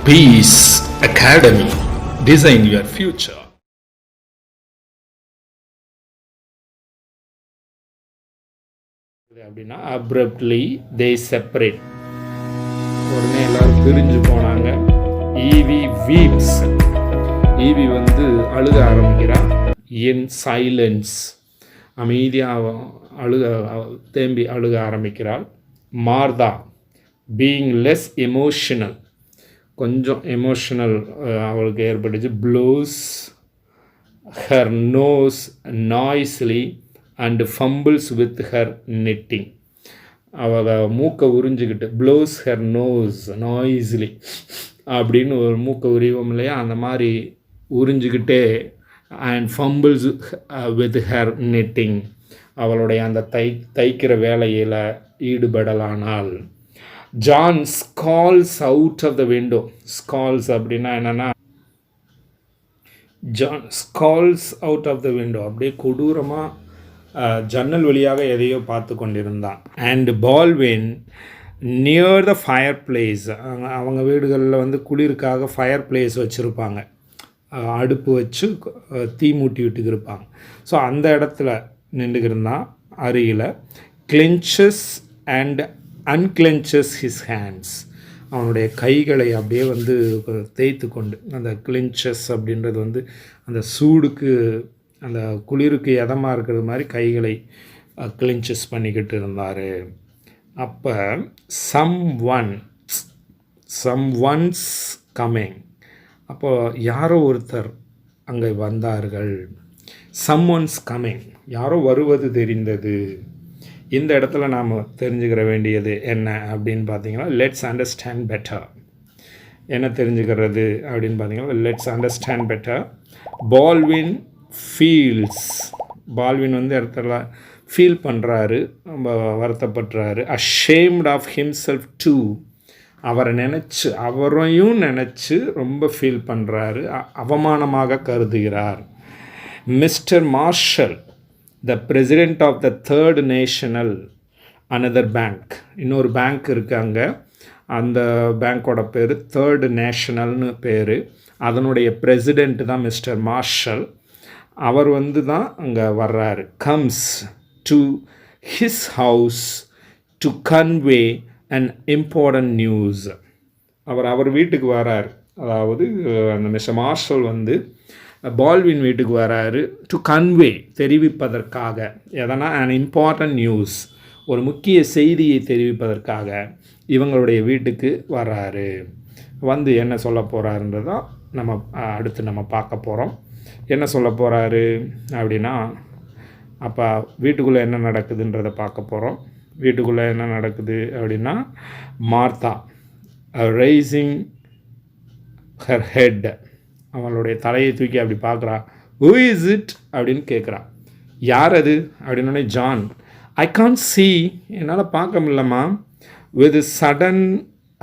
Peace Academy. Design your future. அப்படின்னா abruptly they separate. உடனே எல்லாரும் பிரிஞ்சு போனாங்க. EV weeps. ஈவி அழுக ஆரம்பிக்கிறான். in silence. அமைதியாக தேம்பி அழுக ஆரம்பிக்கிறாள். மார்தா being less emotional, கொஞ்சம் எமோஷனல் அவளுக்கு ஏற்பட்டுச்சு. Blows her nose noisily and fumbles with her netting. அவள் மூக்கை உறிஞ்சிக்கிட்டு ப்ளோஸ் ஹர் நோஸ் நாய்ஸ்லி அப்படின்னு ஒரு மூக்கை உரிவோம் இல்லையா, அந்த மாதிரி உறிஞ்சிக்கிட்டே and fumbles with her netting, அவளுடைய அந்த தைக்கிற வேலையில் ஈடுபடலானால். John scowls out of the window. Scowls அப்படின்னா என்னென்னா, John scowls out of the window, அப்படியே கொடூரமாக ஜன்னல் வழியாக எதையோ பார்த்து கொண்டிருந்தான். And Baldwin near the fireplace, அவங்க வீடுகளில் குளிருக்காக ஃபயர் பிளேஸ் வச்சுருப்பாங்க, அடுப்பு வச்சு தீ மூட்டி விட்டுக்கு இருப்பாங்க. ஸோ அந்த இடத்துல நின்றுக்கிருந்தான் அருகில். கிளென்ச்சஸ் அண்ட் unclenches his hands, அவனுடைய கைகளை அப்படியே தேய்த்து கொண்டு, அந்த கிளென்ச்சஸ் அப்படின்றது அந்த சூடுக்கு அந்த குளிருக்கு எதமாக இருக்கிறது மாதிரி கைகளை கிளென்ச்சஸ் பண்ணிக்கிட்டு இருந்தார். அப்போ someone's coming, அப்போது யாரோ ஒருத்தர் அங்கே வந்தார்கள். someone's coming, யாரோ வருவது தெரிந்தது. இந்த இடத்துல நாம் தெரிஞ்சுக்கிற வேண்டியது என்ன அப்படின்னு பார்த்தீங்கன்னா, லெட்ஸ் அண்டர்ஸ்டாண்ட் பெட்டர். என்ன தெரிஞ்சுக்கிறது அப்படின்னு பார்த்தீங்கன்னா, let's understand better. Baldwin feels, Baldwin இடத்துல ஃபீல் பண்ணுறாரு, ரொம்ப வருத்தப்படுறாரு. அஷேம்ட் ஆஃப் ஹிம்செல்ஃப் டூ, அவரையும் நினச்சி ரொம்ப ஃபீல் பண்ணுறாரு, அவமானமாக கருதுகிறார். Mister Marshall, the president of the third national, another bank, இன்னொரு பேங்க் இருக்காங்க, அந்த பேங்க்கோட பேர் தேர்ட் நேஷனல்னு பேர். அதனுடைய பிரசிடெண்ட் தான் மிஸ்டர் மார்ஷல். அவர் தான் அங்கே வர்றாரு. Comes to his house to convey an important news. அவர் வீட்டுக்கு வர்றார். அதாவது அந்த மிஸ்டர் மார்ஷல் பால்வின் வீட்டுக்கு வராரு. டு கன்வே, தெரிவிப்பதற்காக. எதனா அன் இம்பார்ட்டன்ட் நியூஸ், ஒரு முக்கிய செய்தியை தெரிவிப்பதற்காக இவங்களுடைய வீட்டுக்கு வராரு. என்ன சொல்ல போகிறாருன்றதான் அடுத்து நம்ம பார்க்க போகிறோம். என்ன சொல்ல போகிறாரு அப்படின்னா, அப்போ வீட்டுக்குள்ளே என்ன நடக்குதுன்றதை பார்க்க போகிறோம். வீட்டுக்குள்ளே என்ன நடக்குது அப்படின்னா, மார்த்தா ரைசிங் ஹர் ஹெட், அவளுடைய தலையை தூக்கி அப்படி பார்க்குறா. ஹூ இஸ் இட் அப்படின்னு கேட்குறா. யார் அது அப்படின்னே, ஜான். ஐ கான்ட் சி, என்னால் பார்க்க முடியலம்மா. வித் சடன்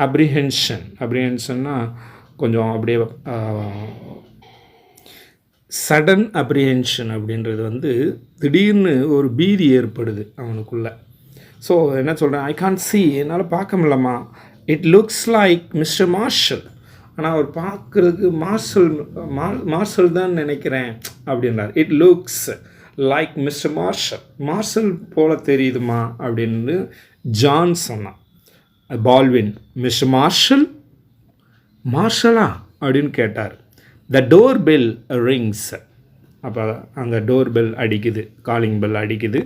அப்ரிஹென்ஷன்னா கொஞ்சம் அப்படியே சடன் அப்ரிஹென்ஷன் அப்படின்றது திடீர்னு ஒரு பீதி ஏற்படுது அவனுக்குள்ளே. ஸோ என்ன சொல்கிறேன், ஐ கான்ட் சி, என்னால் பார்க்க முடியலம்மா. It looks like mister Marshall, ஆனால் அவர் பார்க்குறதுக்கு மார்ஷல் தான் நினைக்கிறேன் அப்படின்றார். It looks like mister Marshall போல் தெரியுதுமா அப்படின்னு ஜான் சொன்னான். பால்வின், மிஸ்டர் மார்ஷலா அப்படின்னு கேட்டார். த டோர் பெல் ரிங்ஸ், அப்போ அங்கே டோர் பெல் அடிக்குது, காலிங் பெல் அடிக்குது.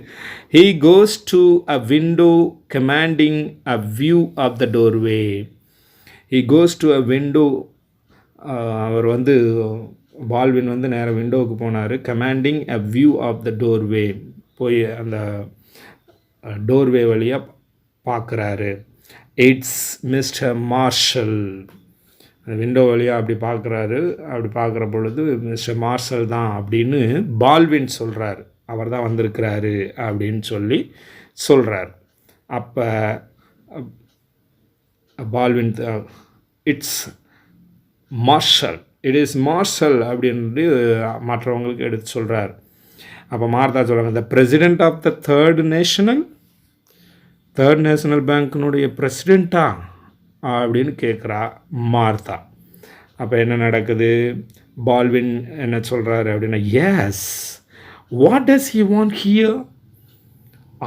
He goes to a window commanding a view of the doorway. he goes to a window, அவர் பால்வின் நேராக விண்டோவுக்கு போனார். Commanding a view of the doorway, போய் அந்த டோர்வே வழியாக பார்க்குறாரு. இட்ஸ் மிஸ்டர் மார்ஷல், அந்த விண்டோ வழியாக அப்படி பார்க்குறாரு. அப்படி பார்க்குற பொழுது மிஸ்டர் மார்ஷல் தான் அப்படின்னு பால்வின் சொல்கிறாரு. அவர் தான் வந்திருக்கிறாரு அப்படின்னு சொல்கிறார். அப்போ Baldwin, it's Marshall, it is Marshall அப்படின்னு மற்றவங்களுக்கு எடுத்து சொல்கிறார். அப்போ மார்த்தா சொல்கிறாங்க, the president of the third national பேங்க்கினுடைய பிரசிடெண்ட்டா அப்படின்னு கேட்குறா மார்த்தா. அப்போ என்ன நடக்குது? பால்வின் என்ன சொல்கிறாரு அப்படின்னா, yes, what does he want here?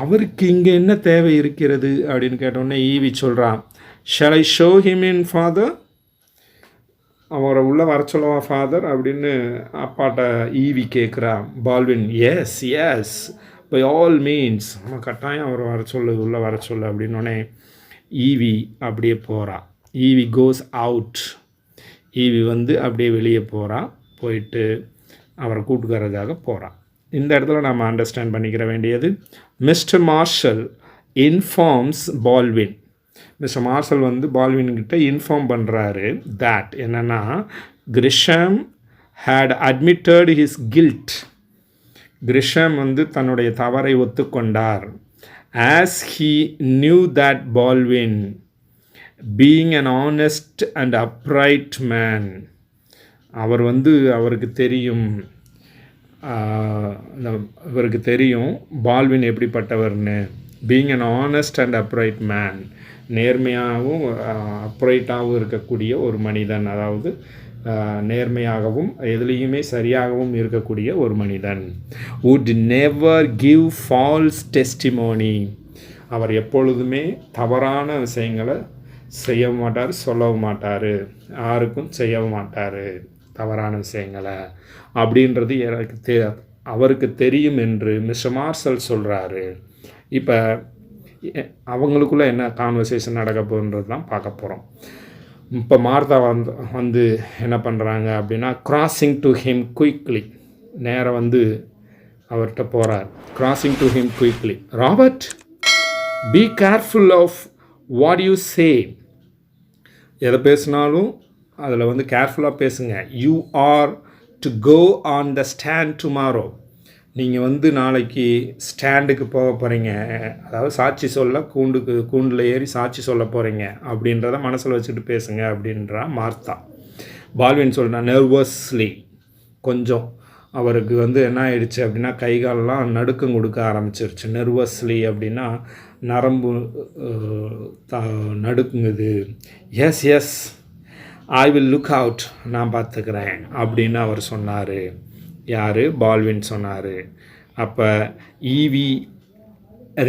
அவருக்கு இங்கே என்ன தேவை இருக்கிறது அப்படின்னு கேட்டோடனே ஈவி சொல்கிறான், shall I show him in father? அவரை உள்ளே வர சொல்லவா ஃபாதர் அப்படின்னு அப்பாட்ட ஈவி கேட்குறான். Baldwin, yes yes, by all means, அவன் கட்டாயம் அவரை வர சொல்லு, உள்ளே வர சொல்லு அப்படின்னோடனே ஈவி அப்படியே போகிறா. EV goes out. ஈவி வந்து அப்படியே வெளியே போகிறா. போயிட்டு அவரை கூட்டுக்கிறதுக்காக போகிறான். இந்த இடத்துல நம்ம அண்டர்ஸ்டாண்ட் பண்ணிக்கிற வேண்டியது, mister Marshall informs Baldwin. Mister Marshall வந்து பால்வின்கிட்ட இன்ஃபார்ம் பண்ணுறாரு தட் என்னென்னா, Gresham had admitted his guilt. Gresham வந்து தன்னுடைய தவறை ஒத்துக்கொண்டார். As he knew that Baldwin being an honest and upright man. அவர் வந்து அவருக்கு தெரியும், இவருக்கு தெரியும் பால்வின் எப்படிப்பட்டவர்னு. Being an honest and upright man, நேர்மையாகவும் அப்ரைட்டாகவும் இருக்கக்கூடிய ஒரு மனிதன், அதாவது நேர்மையாகவும் எதுலேயுமே சரியாகவும் இருக்கக்கூடிய ஒரு மனிதன். would never give false testimony. அவர் எப்பொழுதுமே தவறான விஷயங்களை செய்ய மாட்டார், சொல்லவும் மாட்டார், யாருக்கும் செய்யவும் மாட்டார் தவறான விஷயங்களை அப்படின்றது எனக்கு அவருக்கு தெரியும் என்று மிஸ்டர் மார்ஷல் சொல்கிறாரு. இப்போ அவங்களுக்குள்ளே என்ன கான்வர்சேஷன் நடக்க போகுன்றது தான் பார்க்க போகிறோம். இப்போ மார்த்தா வந்து என்ன பண்ணுறாங்க அப்படின்னா, கிராசிங் டு ஹிம் குயிக்லி, நேராக வந்து அவர்கிட்ட போகிறார். Crossing to him quickly, Robert, be careful of what you say. எதை பேசினாலும் அதில் வந்து கேர்ஃபுல்லாக பேசுங்க. You are to go on the stand tomorrow. நீங்கள் வந்து நாளைக்கு ஸ்டாண்டுக்கு போக போகிறீங்க, அதாவது சாட்சி சொல்ல கூண்டில் ஏறி சாட்சி சொல்ல போகிறீங்க அப்படின்றத மனசில் வச்சுட்டு பேசுங்க அப்படின்றா மார்த்தா. பால்வின் சொல்கிறா நர்வஸ்லி, கொஞ்சம் அவருக்கு வந்து என்ன ஆயிடுச்சு அப்படின்னா, கைகாலெலாம் நடுக்கம் கொடுக்க ஆரம்பிச்சிருச்சு. நர்வஸ்லி அப்படின்னா நரம்பு நடுக்குங்குது. Yes yes, I will look out, நான் பார்த்துக்கிறேன் அப்படின்னு அவர் சொன்னார். யார்? பால்வின் சொன்னார். அப்போ ஈவி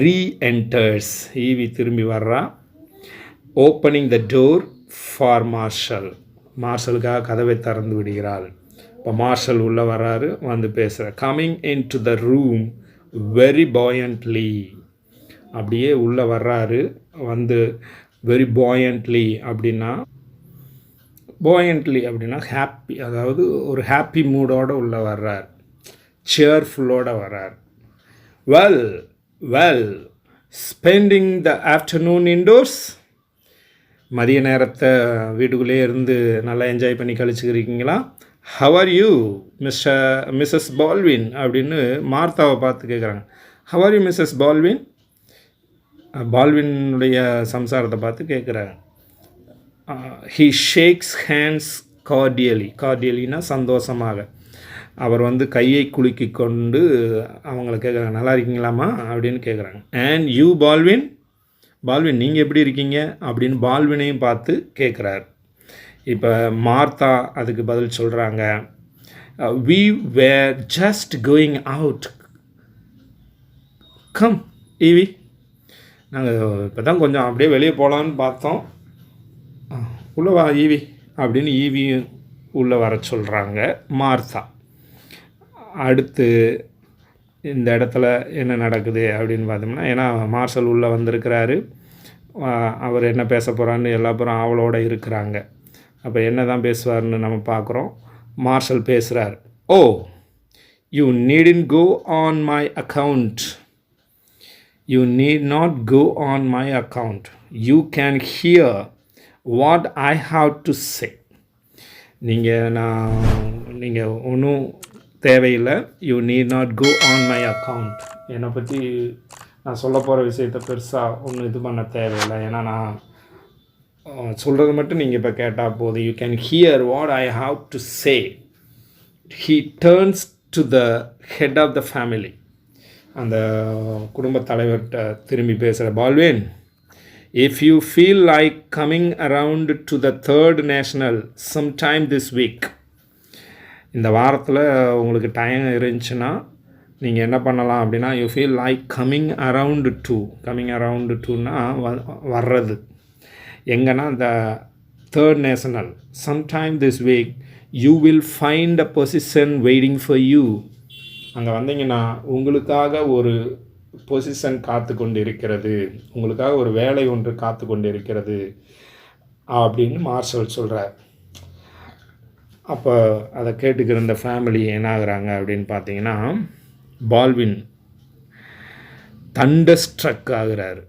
ரீஎன்டர்ஸ், ஈவி திரும்பி வர்றா. Opening the door for Marshall, மார்ஷலுக்காக கதவை திறந்து விடுகிறாள். இப்போ மார்ஷல் உள்ளே வர்றாரு, வந்து பேசுகிறார். Coming into the room very pointedly, அப்படியே உள்ளே வர்றாரு, வந்து வெரி பாயண்ட்லி அப்படின்னா, பாயண்ட்லி அப்படின்னா ஹாப்பி, அதாவது ஒரு ஹாப்பி மூடோடு உள்ளே வர்றார், சேர்ஃபுல்லோடு வர்றார். Well well, spending the afternoon indoors, மதிய நேரத்தை வீட்டுக்குள்ளேயே இருந்து நல்லா என்ஜாய் பண்ணி கழிச்சுக்கிறீங்களா? How are you missus Baldwin அப்படின்னு மார்த்தாவை பார்த்து கேட்குறாங்க. How are you missus Baldwin? பால்வினுடைய சம்சாரத்தை பார்த்து கேட்குறாங்க. ஹீ ஷேக்ஸ் ஹேண்ட்ஸ் கார்டியலி, கார்டியலினா சந்தோஷமாக. அவர் வந்து கையை குலுக்கி கொண்டு அவங்கள கேட்குறாங்க, நல்லா இருக்கீங்களாம்மா அப்படின்னு கேட்குறாங்க. அண்ட் யூ பால்வின், பால்வின் நீங்கள் எப்படி இருக்கீங்க அப்படின்னு பால்வினையும் பார்த்து கேட்குறாரு. இப்போ மார்த்தா அதுக்கு பதில் சொல்கிறாங்க, we were just going out. Come EV, நாங்கள் இப்போ தான் கொஞ்சம் அப்படியே வெளியே போகலான்னு பார்த்தோம், உள்ளே வா ஈவி அப்படின்னு ஈவியும் உள்ளே வர சொல்கிறாங்க மார்த்தா. அடுத்து இந்த இடத்துல என்ன நடக்குது அப்படின்னு பார்த்தோம்னா, ஏன்னா மார்ஷல் உள்ளே வந்திருக்கிறாரு, அவர் என்ன பேச போகிறான்னு எல்லா பேரும் ஆவலோடு இருக்கிறாங்க. அப்போ என்ன தான் பேசுவார்னு நம்ம பார்க்குறோம். மார்ஷல் பேசுகிறார். Oh, you needn't go on my account, you need not go on my account, you can hear what I have to say. நீங்கள் ஒன்றும் தேவையில்லை. You need not go on my account, என்னை பற்றி நான் சொல்ல போகிற விஷயத்தை பெருசாக ஒன்றும் இது பண்ண தேவையில்லை, ஏன்னா நான் சொல்கிறது மட்டும் நீங்கள் இப்போ கேட்டால் போதும். You can hear what I have to say. He turns to the head of the family, அந்த குடும்பத் தலைவர்கிட்ட திரும்பி பேசுகிற. Baldwin, If you feel like coming around to the third national sometime this week, இந்த வாரத்தில் உங்களுக்கு டைம் இருந்துச்சுன்னா நீங்கள் என்ன பண்ணலாம் அப்படின்னா, you feel like coming around டூன்னா வர்றது எங்கன்னா இந்த third national sometime this week you will find a position waiting for you. அங்கே வந்தீங்கன்னா உங்களுக்காக ஒரு பொசிஷன் காத்து கொண்டு இருக்கிறது, உங்களுக்காக ஒரு வேலை ஒன்று காத்து கொண்டு இருக்கிறது அப்படின்னு மார்ஷல் சொல்கிறார். அப்போ அதை கேட்டுக்கிற இந்த ஃபேமிலி என்ன ஆகுறாங்க அப்படின்னு பார்த்தீங்கன்னா, பால்வின் தண்டர்ஸ்ட்ரக் ஆகிறாரு.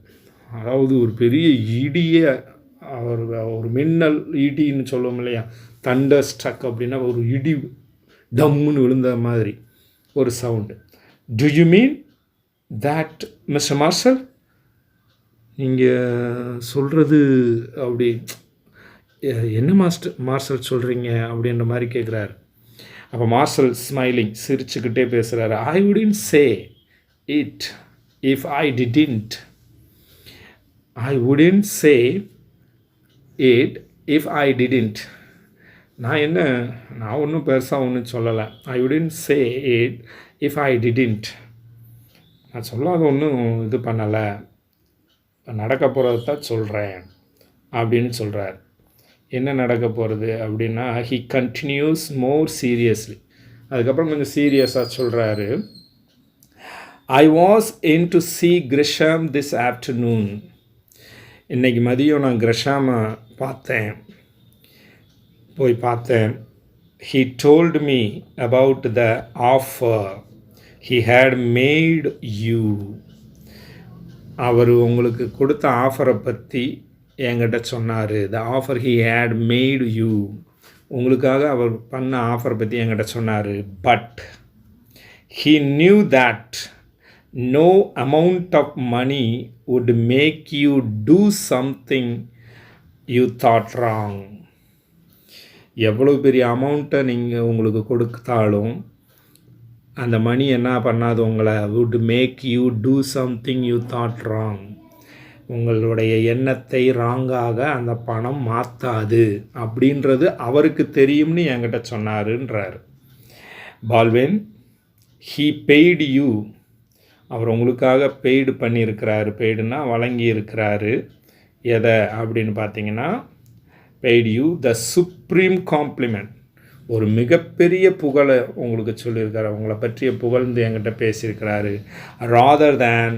அதாவது ஒரு பெரிய இடியை ஒரு மின்னல் இடின்னு சொல்லுவோம் இல்லையா, தண்டர்ஸ்ட்ரக் அப்படின்னா ஒரு இடி டம்முன்னு விழுந்த மாதிரி ஒரு sound. Do you mean that mister Marshall? நீங்கள் சொல்கிறது அப்படி என்ன மார்ஷல் சொல்கிறீங்க அப்படின்ற மாதிரி கேட்குறாரு. அப்போ மார்ஷல் ஸ்மைலிங் சிரிச்சுக்கிட்டே பேசுகிறாரு. ஐ wouldn't say it if I didn't. I wouldn't say it if I didn't. நான் ஒன்றும் பெருசாக ஒன்றும் சொல்லலை. ஐ wouldn't say it if I didn't. நான் சொல்லாத ஒன்றும் இது பண்ணலை, நடக்க போகிறத தான் சொல்கிறேன் அப்படின்னு சொல்கிறார். என்ன நடக்க போகிறது அப்படின்னா, ஹி கண்டினியூஸ் மோர் சீரியஸ்லி. அதுக்கப்புறம் கொஞ்சம் சீரியஸாக சொல்கிறாரு. I was in to see Gresham this afternoon. இன்றைக்கி மதியம் நான் கிரிஷாமை போய் பார்த்தேன். He told me about the offer he had made you. அவர் உங்களுக்கு கொடுத்த ஆஃபரை பற்றி என்கிட்ட சொன்னார். The offer he had made you, உங்களுக்காக அவர் பண்ண ஆஃபரை பற்றி என்கிட்ட சொன்னார். But he knew that no amount of money would make you do something you thought wrong. எவ்வளோ பெரிய அமௌண்ட்டை நீங்கள் உங்களுக்கு கொடுத்தாலும் அந்த மணி என்ன பண்ணாது உங்களை, would make you do something you thought wrong. உங்களுடைய எண்ணத்தை ராங்காக அந்த பணம் மாற்றாது அப்படின்றது அவருக்கு தெரியும்னு என்கிட்ட சொன்னாருன்றார் பால்வின். ஹீ பெய்டு யூ, அவர் உங்களுக்காக பெய்டு பண்ணியிருக்கிறாரு. பெய்டுனா வழங்கி இருக்கிறாரு. எதை அப்படின்னு பார்த்தீங்கன்னா, paid you the supreme compliment, ஒரு மிகப்பெரிய புகழை உங்களுக்கு சொல்லியிருக்காரு. உங்களை பற்றிய புகழ்ந்து என்கிட்ட பேசியிருக்கிறாரு. Rather than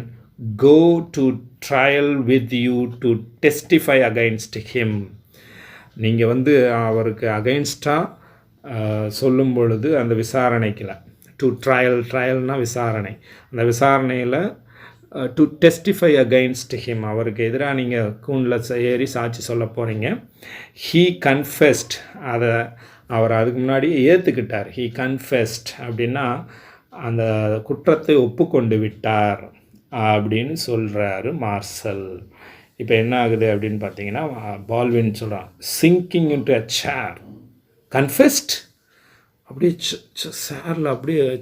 go to trial with you to testify against him. நீங்கள் அவருக்கு அகைன்ஸ்டாக சொல்லும் பொழுது அந்த விசாரணைக்கில் டு ட்ரையல்னால் விசாரணை, அந்த விசாரணையில் டு டெஸ்டிஃபை அகைன்ஸ்ட் ஹிம், அவருக்கு எதிராக நீங்கள் கூண்டில் ஏறி சாட்சி சொல்ல போகிறீங்க. ஹீ கன்ஃபெஸ்ட், அவர் அதுக்கு முன்னாடி ஏற்றுக்கிட்டார். ஹீ கன்ஃபெஸ்ட் அப்படின்னா அந்த குற்றத்தை ஒப்புக்கொண்டு விட்டார் அப்படின்னு சொல்கிறாரு மார்ஷல். இப்போ என்ன ஆகுது அப்படின்னு பார்த்தீங்கன்னா, பால்வின் சொல்கிறான், sinking into a chair. Confessed, அப்படியே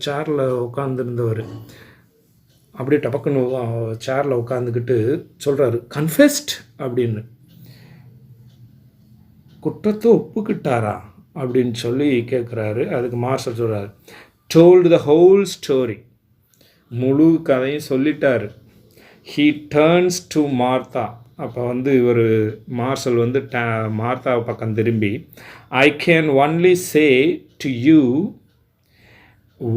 சேரில் உட்காந்துருந்தவர் அப்படியே டபக்குன்னு சேரில் உட்காந்துக்கிட்டு சொல்கிறாரு கன்ஃபெஸ்ட் அப்படின்னு. குற்றத்தை ஒப்புக்கிட்டாரா அப்படின்னு சொல்லி கேட்குறாரு. அதுக்கு மார்ஷல் சொல்கிறார், டோல்டு த ஹோல் ஸ்டோரி, முழு கதையும் சொல்லிட்டார். He turns to Martha. அப்போ இவர் மார்ஷல் மார்த்தா பக்கம் திரும்பி, I can only say to you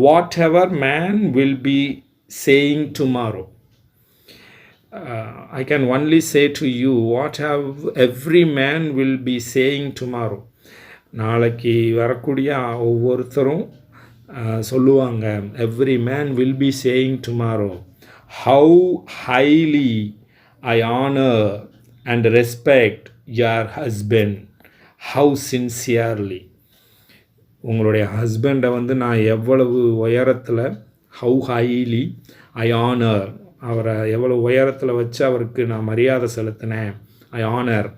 whatever man will be saying tomorrow. I can only say to you what every man will be saying tomorrow. நாளைக்கு வரக்கூடிய ஒவ்வொருத்தரும் சொல்லுவாங்க, every man will be saying tomorrow, how highly I honour and respect your husband, how sincerely. உங்களுடைய ஹஸ்பண்டை நான் எவ்வளவு உயரத்தில், how highly I honour, அவரை எவ்வளோ உயரத்தில் வச்சு அவருக்கு நான் மரியாதை செலுத்தினேன், ஐ ஆனர்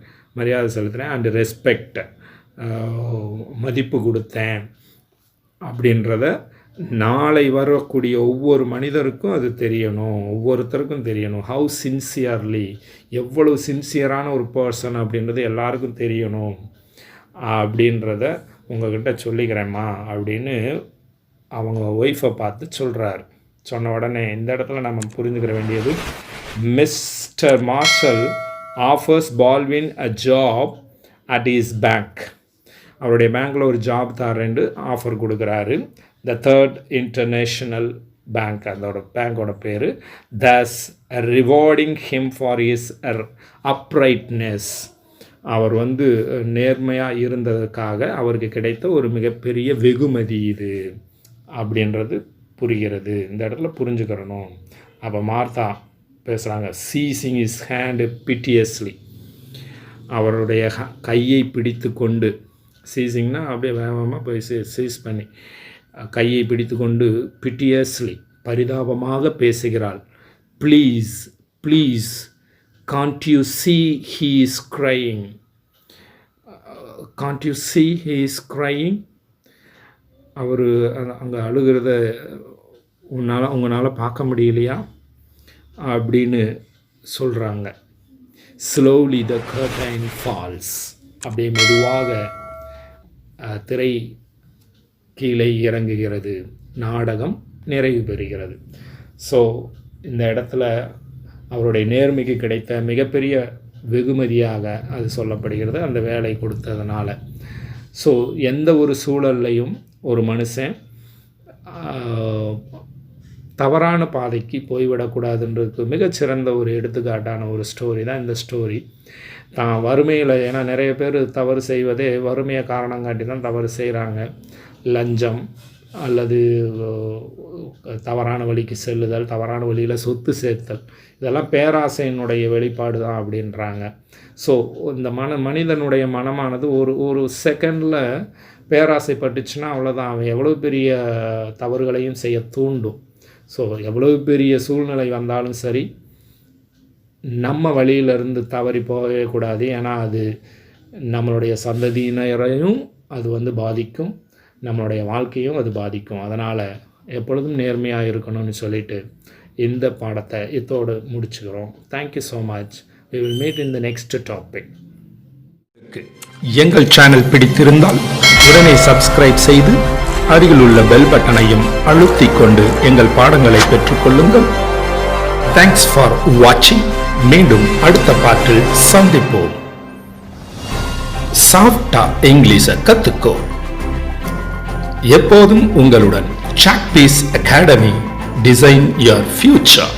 மரியாதை செலுத்தினேன், அண்டு ரெஸ்பெக்ட் மதிப்பு கொடுத்தேன் அப்படின்றத நாளை வரக்கூடிய ஒவ்வொரு மனிதருக்கும் அது தெரியணும், ஒவ்வொருத்தருக்கும் தெரியணும். ஹவு சின்சியர்லி, எவ்வளவு சின்சியரான ஒரு பர்சன் அப்படின்றது எல்லாருக்கும் தெரியணும் அப்படின்றத உங்ககிட்ட சொல்லிக்கிறேம்மா அப்படின்னு அவங்க ஒய்ஃபை பார்த்து சொல்கிறார். சொன்ன உடனே இந்த இடத்துல நம்ம புரிஞ்சுக்கிற வேண்டியது, mister Marshall offers Baldwin a job at his bank. அவருடைய பேங்க்கில் ஒரு ஜாப் தரேன்னு ஆஃபர் கொடுக்குறாரு. த தேர்ட் இன்டர்நேஷ்னல் பேங்க், அதோட பேங்க்கோட பேர். Thus rewarding him for his uprightness. அவர் நேர்மையாக இருந்ததுக்காக அவருக்கு கிடைத்த ஒரு மிகப்பெரிய வெகுமதி இது அப்படின்றது புரிகிறது. இந்த இடத்துல புரிஞ்சுக்கிறணும். அப்போ மார்த்தா பேசுகிறாங்க, சீசிங் இஸ் ஹேண்டு பிட்டியஸ்லி. அவருடைய கையை பிடித்து கொண்டு, சீசிங்னா அப்படியே வேகமாக போய் சீஸ் பண்ணி கையை பிடித்து கொண்டு, பிட்டியஸ்லி பரிதாபமாக பேசுகிறாள். Please please can't you see he is crying? Can't you see he is crying? அவர் அங்கே அழுகிறத உங்களால் பார்க்க முடியலையா அப்படின்னு சொல்கிறாங்க. Slowly the curtain falls. அப்படியே மெதுவாக திரை கீழே இறங்குகிறது. நாடகம் நிறைவு பெறுகிறது. ஸோ இந்த இடத்துல அவருடைய நேர்மைக்கு கிடைத்த மிகப்பெரிய வெகுமதியாக அது சொல்லப்படுகிறது, அந்த வேலை கொடுத்ததுனால. ஸோ எந்த ஒரு சூழல்லையும் ஒரு மனுஷன் தவறான பாதைக்கு போய்விடக்கூடாதுன்றதுக்கு மிகச்சிறந்த ஒரு எடுத்துக்காட்டான ஒரு ஸ்டோரி தான் இந்த ஸ்டோரி. தான் வறுமையில், ஏன்னா நிறைய பேர் தவறு செய்வதே வறுமையை காரணம் காட்டி தான் தவறு செய்கிறாங்க. லஞ்சம் அல்லது தவறான வழிக்கு செல்லுதல், தவறான வழியில் சொத்து சேர்த்தல், இதெல்லாம் பேராசையினுடைய வெளிப்பாடு தான் அப்படின்றாங்க. ஸோ இந்த மனிதனுடைய மனமானது ஒரு செகண்டில் பேராசைப்பட்டுச்சுன்னா அவ்வளோதான், அவன் எவ்வளோ பெரிய தவறுகளையும் செய்ய தூண்டும். ஸோ எவ்வளோ பெரிய சூழ்நிலை வந்தாலும் சரி, நம்ம வழியிலிருந்து தவறி போகவே கூடாது. ஏன்னா அது நம்மளுடைய சந்ததியினரையும் அது பாதிக்கும், நம்மளுடைய வாழ்க்கையும் அது பாதிக்கும். அதனால் எப்பொழுதும் நேர்மையாக இருக்கணும்னு சொல்லிட்டு இந்த பாடத்தை இதோடு முடிச்சுக்கிறோம். Thank you so much. we will meet in the next topic. எங்கள் சேனல் பிடித்திருந்தால் உடனே சப்ஸ்கிரைப் செய்து அருகில் உள்ள பெல் பட்டனையும் அழுத்திக் கொண்டு எங்கள் பாடங்களை பெற்றுக்கொள்ளுங்கள். தேங்க்ஸ் ஃபார் வாட்சிங். மீண்டும் அடுத்த பாட்டில் சந்திப்போம். சாஃப்டா இங்கிலீஷை கத்துக்கோ. எப்போதும் உங்களுடன் chalk piece academy. Design your future.